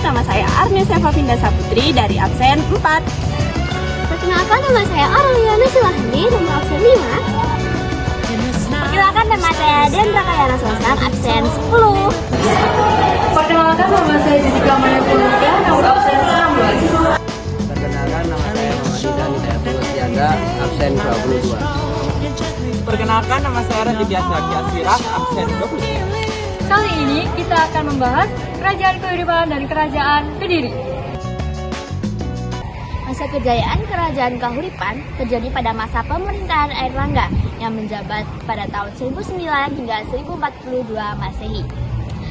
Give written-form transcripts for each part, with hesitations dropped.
nama saya Arnesia Favinda Saputri dari absen 4. Perkenalkan, nama saya Aureliana Silahandi, nomor absen 5. Perkenalkan, nama saya Dendra Kayana Sosang, absen 10. Perkenalkan, nama saya Jessica Maya Pulutia, nomor absen 16. Perkenalkan, nama saya Muhammad Idan Tianda, absen 22. Perkenalkan, nama saya Raditya Aswira, absen 23. Kali ini kita akan membahas Kerajaan Kahuripan dan Kerajaan Kediri. Masa kejayaan Kerajaan Kahuripan terjadi pada masa pemerintahan Airlangga yang menjabat pada tahun 1009 hingga 1042 Masehi.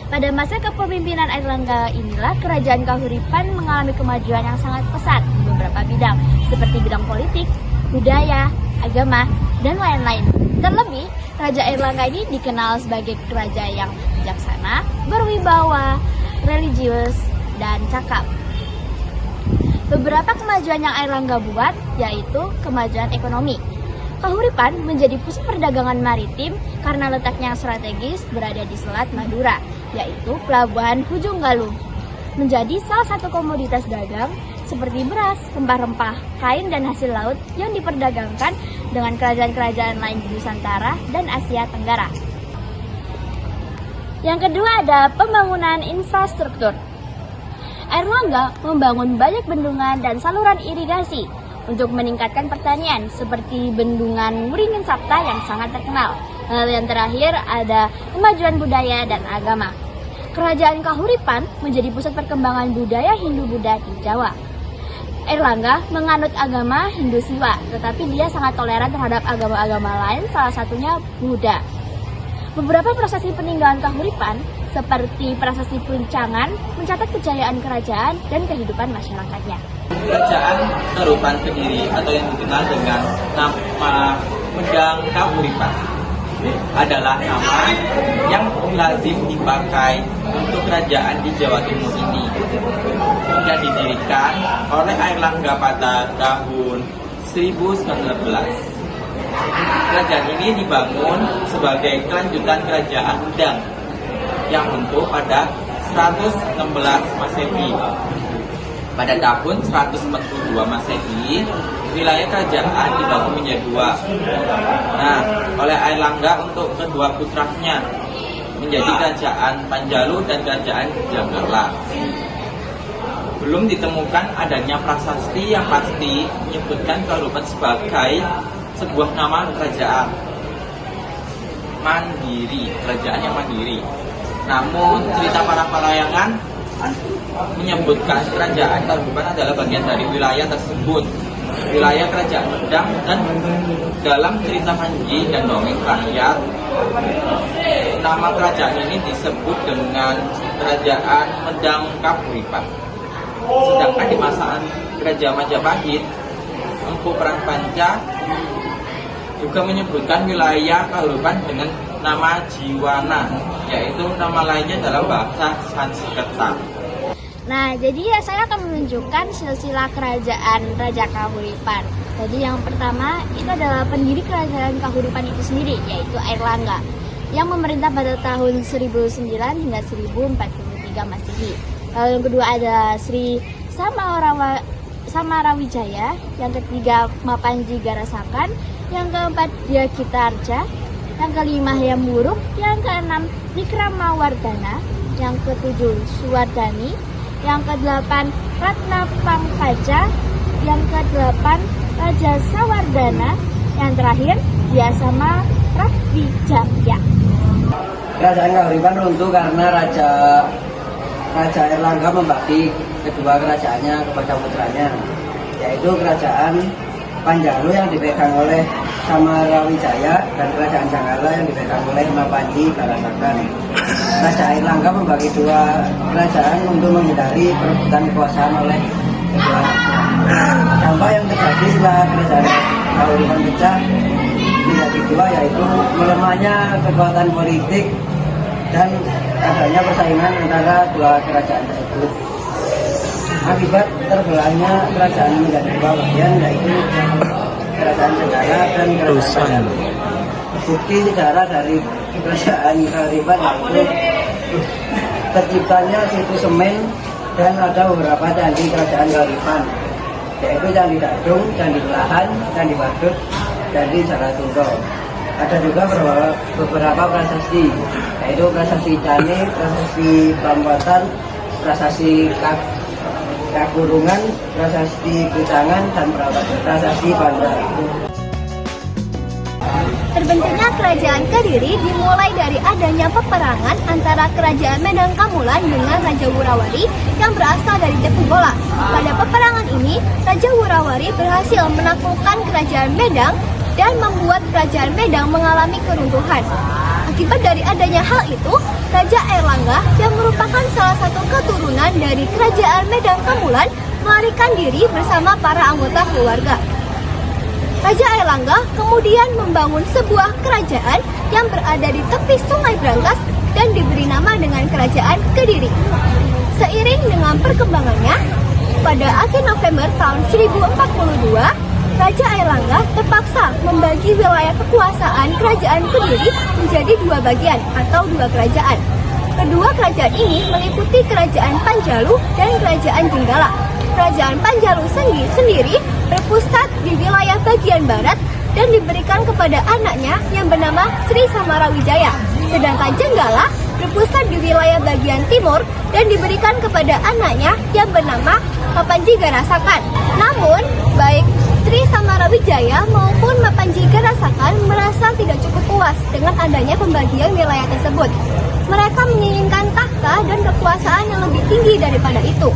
Pada masa kepemimpinan Airlangga inilah Kerajaan Kahuripan mengalami kemajuan yang sangat pesat di beberapa bidang, seperti bidang politik, budaya, agama, dan lain-lain. Terlebih, Raja Airlangga ini dikenal sebagai kerajaan yang bijaksana, berwibawa, religius, dan cakap. Beberapa kemajuan yang Airlangga buat yaitu kemajuan ekonomi. Kahuripan menjadi pusat perdagangan maritim karena letaknya yang strategis berada di Selat Madura, yaitu Pelabuhan Hujung Galuh. Menjadi salah satu komoditas dagang seperti beras, rempah-rempah, kain, dan hasil laut yang diperdagangkan dengan kerajaan-kerajaan lain di Nusantara dan Asia Tenggara. Yang kedua ada pembangunan infrastruktur. Airlangga membangun banyak bendungan dan saluran irigasi untuk meningkatkan pertanian seperti bendungan Muringin Sapta yang sangat terkenal. Lalu yang terakhir ada kemajuan budaya dan agama. Kerajaan Kahuripan menjadi pusat perkembangan budaya Hindu-Buddha di Jawa. Airlangga menganut agama Hindu Siwa, tetapi dia sangat toleran terhadap agama-agama lain, salah satunya Buddha. Beberapa prosesi peninggalan Kahuripan, seperti prasasti Puncangan, mencatat kejayaan kerajaan dan kehidupan masyarakatnya. Kerajaan Kahuripan Kediri atau yang dikenal dengan nama Medang Kahuripan adalah nama yang lazim dipakai untuk kerajaan di Jawa Timur ini, yang didirikan oleh Airlangga pada tahun 1911. Kerajaan ini dibangun sebagai kelanjutan Kerajaan Medang yang runtuh pada 116 Masehi. Pada tahun 142 Masehi, wilayah kerajaan dibagi menjadi dua. Nah, oleh Airlangga untuk kedua putranya menjadi Kerajaan Panjalu dan Kerajaan Jangkarla. Belum ditemukan adanya prasasti yang pasti menyebutkan Kahuripan sebagai sebuah nama kerajaan mandiri, kerajaan yang mandiri. Namun cerita para parayangan menyebutkan kerajaan Kahuripan adalah bagian dari wilayah tersebut, wilayah kerajaan Medang, dan dalam cerita Panji dan dongeng rakyat, nama kerajaan ini disebut dengan Kerajaan Medang Kahuripan. Sedangkan di masa Kerajaan Majapahit, Empu Prangpanca juga menyebutkan wilayah Kahuripan dengan nama Jiwana, yaitu nama lainnya dalam bahasa Sanskerta. Nah, jadi saya akan menunjukkan silsilah kerajaan Raja Kahuripan. Jadi yang pertama itu adalah pendiri kerajaan Kahuripan itu sendiri, yaitu Airlangga, yang memerintah pada tahun 1009 hingga 1043 Masehi. Lalu yang kedua ada Sri Samarawijaya, yang ketiga Mapanji Garasakan, yang keempat Diagitarja, yang kelima Hayam Wuruk, yang keenam Wikramawardhana, yang ketujuh Suwardani, yang kedelapan Ratna Pangkaja, yang kedelapan Raja Sawardana, yang terakhir Diasama Rawijaya. Kerajaan Kahuripan runtuh karena Raja Airlangga membagi kedua kerajaannya kepada putranya, yaitu Kerajaan Panjalu yang dipegang oleh Samarawijaya dan Kerajaan Jangkarla yang dipegang oleh Mapanji Garasakan. Raja Airlangga membagi dua kerajaan untuk menghindari perebutan kekuasaan oleh kedua anaknya. Dampak yang terjadi setelah Kerajaan Kahuripan pecah menjadi dua, yaitu melemahnya kekuatan politik dan adanya persaingan antara dua kerajaan tersebut. Akibat terbelahnya kerajaan menjadi dua bagian, yaitu Kerajaan Jangkarla dan Kerajaan Panjalu. Bukti sejarah dari Kerajaan Kahuripan yaitu terciptanya situ semen Dan ada beberapa candi kerajaan Kalipan, yaitu Candi Dadung, Candi Belahan, Candi Badut, Candi Jalatungga. Ada juga beberapa prasasti, yaitu prasasti Cane, prasasti Prambanan, prasasti Kakurungan, prasasti Kucangan, dan prasasti Bandar. Terbentuknya Kerajaan Kediri dimulai dari adanya peperangan antara Kerajaan Medang Kamulan dengan Raja Wurawari yang berasal dari Tepu Bola. Pada peperangan ini, Raja Wurawari berhasil menaklukkan Kerajaan Medang dan membuat Kerajaan Medang mengalami keruntuhan. Akibat dari adanya hal itu, Raja Airlangga yang merupakan salah satu keturunan dari Kerajaan Medang Kamulan melarikan diri bersama para anggota keluarga. Raja Airlangga kemudian membangun sebuah kerajaan yang berada di tepi Sungai Brantas dan diberi nama dengan Kerajaan Kediri. Seiring dengan perkembangannya, pada akhir November tahun 1042, Raja Airlangga terpaksa membagi wilayah kekuasaan Kerajaan Kediri menjadi dua bagian atau dua kerajaan. Kedua kerajaan ini meliputi Kerajaan Panjalu dan Kerajaan Jenggala. Kerajaan Panjalu sendiri berpusat di wilayah bagian barat dan diberikan kepada anaknya yang bernama Sri Samarawijaya. Sedangkan Jenggala berpusat di wilayah bagian timur dan diberikan kepada anaknya yang bernama Mapanji Garasakan. Namun, baik Sri Samarawijaya maupun Mapanji Garasakan merasa tidak cukup puas dengan adanya pembagian wilayah tersebut. Mereka menginginkan tahta dan kekuasaan yang lebih tinggi daripada itu.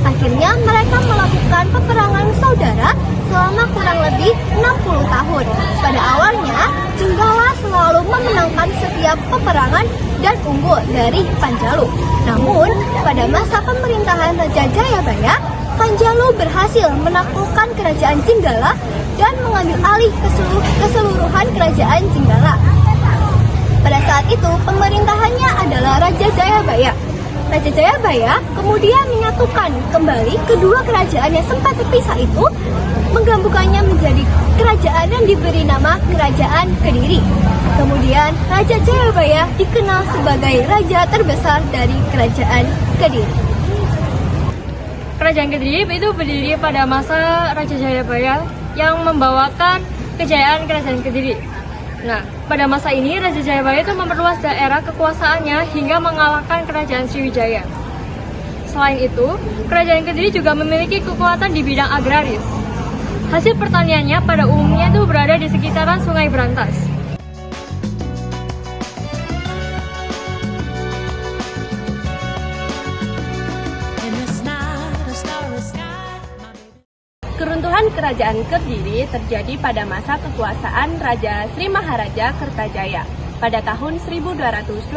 Akhirnya mereka melakukan peperangan saudara selama kurang lebih 60 tahun. Pada awalnya, Jenggala selalu memenangkan setiap peperangan dan unggul dari Panjalu. Namun, pada masa pemerintahan Raja Jayabaya, Panjalu berhasil menaklukkan Kerajaan Jenggala dan mengambil alih keseluruhan Kerajaan Jenggala. Pada saat itu, pemerintahannya adalah Raja Jayabaya. Raja Jayabaya kemudian menyatukan kembali kedua kerajaan yang sempat terpisah itu, menggabungkannya menjadi kerajaan yang diberi nama Kerajaan Kediri. Kemudian Raja Jayabaya dikenal sebagai raja terbesar dari Kerajaan Kediri. Kerajaan Kediri itu berdiri pada masa Raja Jayabaya yang membawakan kejayaan Kerajaan Kediri. Nah, pada masa ini Raja Jayabaya itu memperluas daerah kekuasaannya hingga mengalahkan Kerajaan Sriwijaya. Selain itu, Kerajaan Kediri juga memiliki kekuatan di bidang agraris. Hasil pertaniannya pada umumnya itu berada di sekitaran Sungai Brantas. Keruntuhan Kerajaan Kediri terjadi pada masa kekuasaan Raja Sri Maharaja Kertajaya. Pada tahun 1222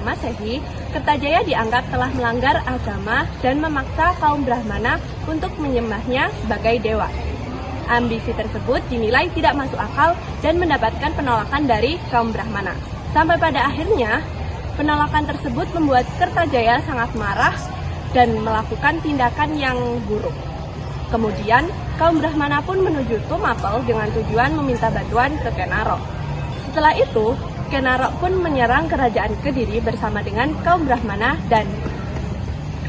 Masehi, Kertajaya dianggap telah melanggar agama dan memaksa kaum Brahmana untuk menyembahnya sebagai dewa. Ambisi tersebut dinilai tidak masuk akal dan mendapatkan penolakan dari kaum Brahmana. Sampai pada akhirnya, penolakan tersebut membuat Kertajaya sangat marah dan melakukan tindakan yang buruk. Kemudian, kaum Brahmana pun menuju Tumapel dengan tujuan meminta bantuan ke Kenarok. Setelah itu, Kenarok pun menyerang Kerajaan Kediri bersama dengan kaum Brahmana dan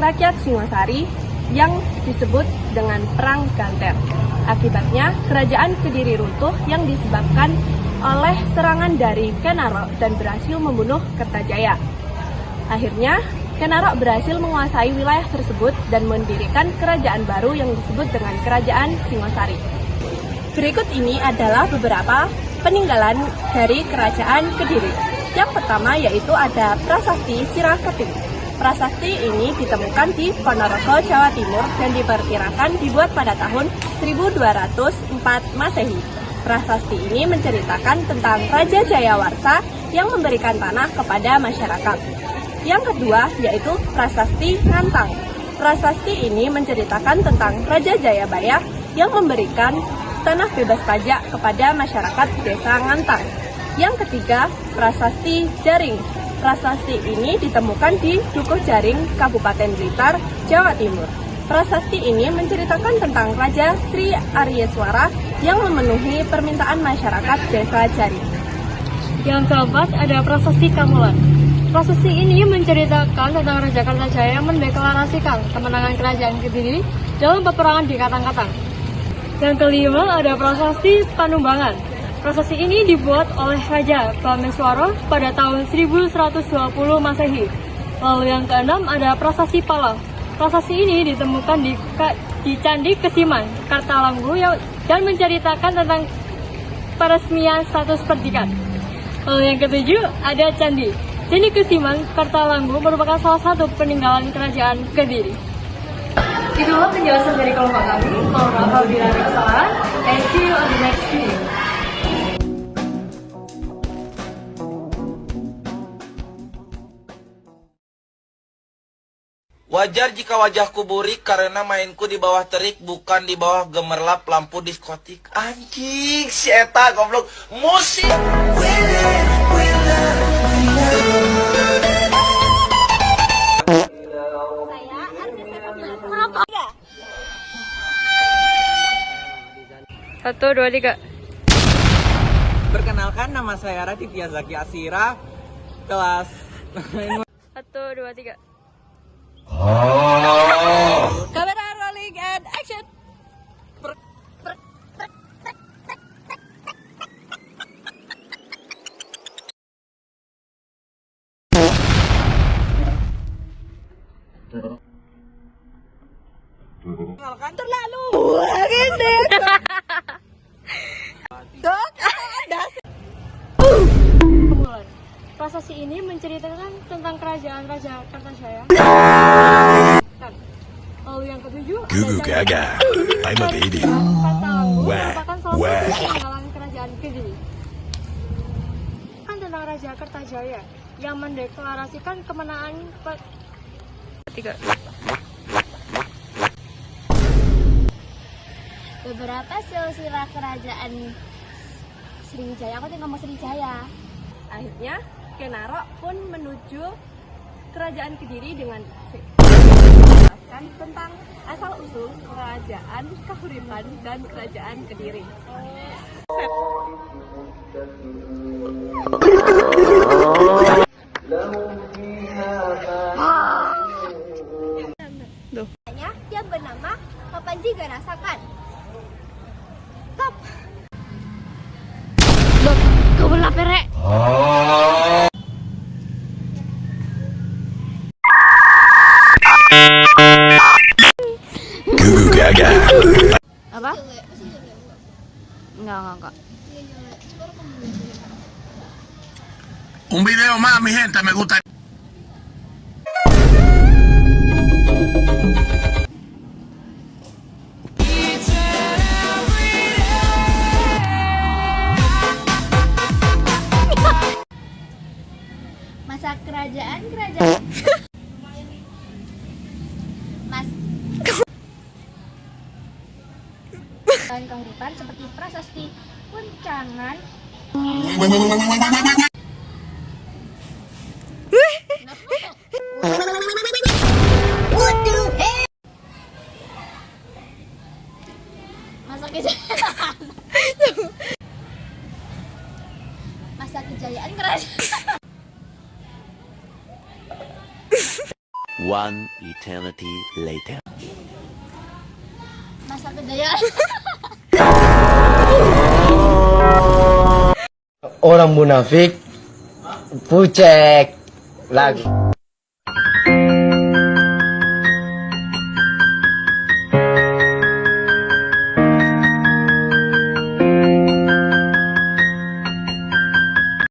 rakyat Singosari yang disebut dengan Perang Ganter. Akibatnya, Kerajaan Kediri runtuh yang disebabkan oleh serangan dari Kenarok dan berhasil membunuh Kertajaya. Akhirnya, Kenarok berhasil menguasai wilayah tersebut dan mendirikan kerajaan baru yang disebut dengan Kerajaan Singosari. Berikut ini adalah beberapa peninggalan dari Kerajaan Kediri. Yang pertama yaitu ada Prasasti Siraketing. Prasasti ini ditemukan di Ponorogo, Jawa Timur dan diperkirakan dibuat pada tahun 1204 Masehi. Prasasti ini menceritakan tentang Raja Jayawarsa yang memberikan tanah kepada masyarakat. Yang kedua yaitu Prasasti Ngantang. Prasasti ini menceritakan tentang Raja Jayabaya yang memberikan tanah bebas pajak kepada masyarakat desa Ngantang. Yang ketiga, Prasasti Jaring. Prasasti ini ditemukan di Dukuh Jaring, Kabupaten Blitar, Jawa Timur. Prasasti ini menceritakan tentang Raja Sri Aryeswara yang memenuhi permintaan masyarakat desa Jaring. Yang keempat ada Prasasti Kamulan. Prosesi ini menceritakan tentang Raja Kartajaya yang mendeklarasikan kemenangan kerajaan Kediri dalam peperangan di Katang-Katang. Yang kelima ada prosesi Panumbangan. Prosesi ini dibuat oleh Raja Pameswara pada tahun 1120 Masehi. Lalu yang keenam ada prosesi Pala. Prosesi ini ditemukan di Candi Kesiman, Kartalanggu dan menceritakan tentang peresmian status perdikat. Lalu yang ketujuh ada Candi. Candi Kesiman, Kartalanggu merupakan salah satu peninggalan kerajaan Kediri. Itulah penjelasan dari kelompok kami. Mohon maaf apabila ada kesalahan. And see you on the next video. Wajar jika wajahku burik karena mainku di bawah terik bukan di bawah gemerlap lampu diskotik. Anjing, si eta goblok musik. Satu, dua, tiga. Perkenalkan, nama saya Raditya Zaki Asira, kelas Satu, dua, tiga. Kamera rolling and action. Prosesi ini menceritakan tentang kerajaan Raja Kartajaya. Lalu yang ketujuh ada Gugu Gaga, I'm a baby. Kartalanggu Wah, merupakan salah wah. satu peninggalan kerajaan Kediri. Kan tentang Raja Kartajaya yang mendeklarasikan kemenangan tiga. Beberapa silsilah kerajaan Sriwijaya, aku tadi ngomong Sriwijaya. Akhirnya, Kenaro pun menuju kerajaan Kediri dengan menjelaskan tentang asal-usul kerajaan Kahuripan dan kerajaan Kediri. Yang bernama Papanji Garasakan. Stop. Kau belah perek. Gugu Gaga. Apa? Enggak. Un video más, mi gente, me gusta. Masa kerajaan Mas dan kehidupan seperti prasasti Kuncangan. Masa kejayaan kerajaan. One eternity later. Masa kejayaan. Orang munafik pucek lagi.